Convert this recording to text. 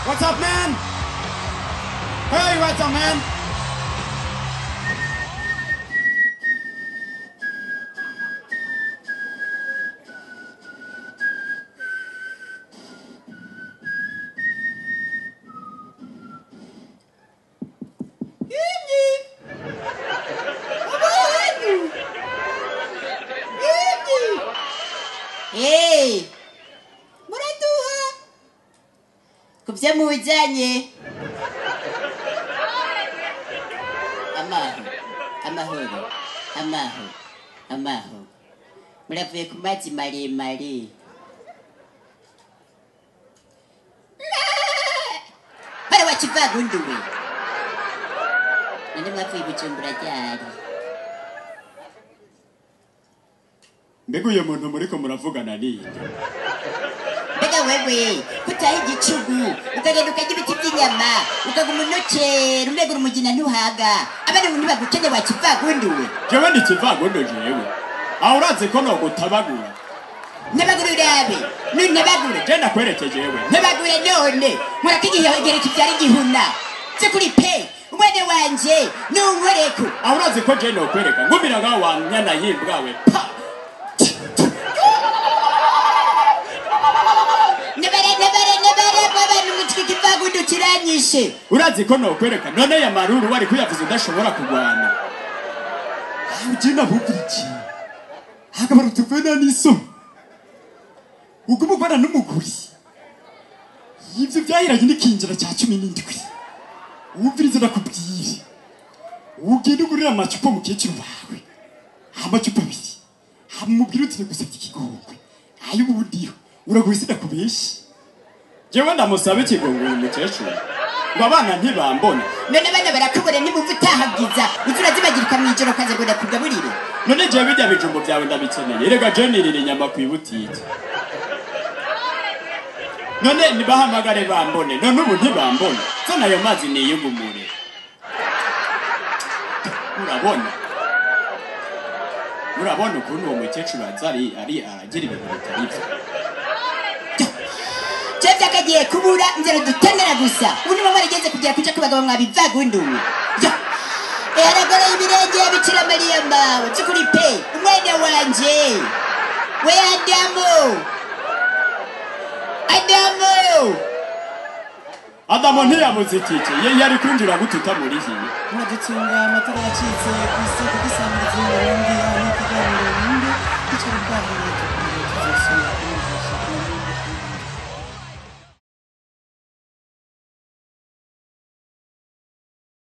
What's up, man? Hey, what's up, man? Hey, muratuha kubyo mubijanye amaho muravuye ku mazi maremare bara wakivagunduwe none mwavuye Bujumbura ryari? Mbega uyo muntu muriko muravugana ninde? Mbega wewe kutaha igicugu ukagenda ukarya ibiti by'inyama ukaguma unokera umegura umugina ntuhaga abana mu ntibagukene wakivagunduwe. Jewe ndi kivagundo jewe aho urazi ko nogutabagura ntabagure urabe ntabagure je ndakwereke jewe ntabagure none murakigihere kivyara igihuna sikuri pe umwana wanje nunkoreko aho urazi ko je nokwereka ngumira ngaho wanyana yimbwawe pa kiranyishe urazi ko nokwereka none ya maruru wari kuyavuza udashobora kugwana ugenda bubiriki hakaba rutuvena n'iso ugumubana n'umuguri ivyo vyahiranye n'ikinjira cya 17 wumvirize nakubwire ugenda ugurira amacupa mukecuru wawe amacupa abiri hamubwira uti gusabye ikigongwe ayo ubudiho uraguhisida kubeshi jewe ndamusaba ikigongwe uyu mukecuru ngo abana ntibambone none abana barakubona nibuva utahagiza uzura zibagirika mwijoro kaze ngo ndakugaburire none jewe bijya bijumbo byawe ndabikeneye erega je nirira inyama kwibutike none nibahamagare bambone none ubu ntibambone so nayo mazi niyugumure urabona ukuntu uwo mukecuru azari aragira ibintu bitari byo Chefta kagiye kubura nzero dutenera gusa uni mama rigeze kugira kuja kubagabo mwabivagunduwe eragara ibirenge bicira Maria mbawe tukuri pe umwene wanje we Adamo ntiyamuzitike ye yari kwinjira gututa muri hiye mwadutunga amatara yacitse ku isoko gisangiza y'urundi ari kiganiro n'indi icyo rwabo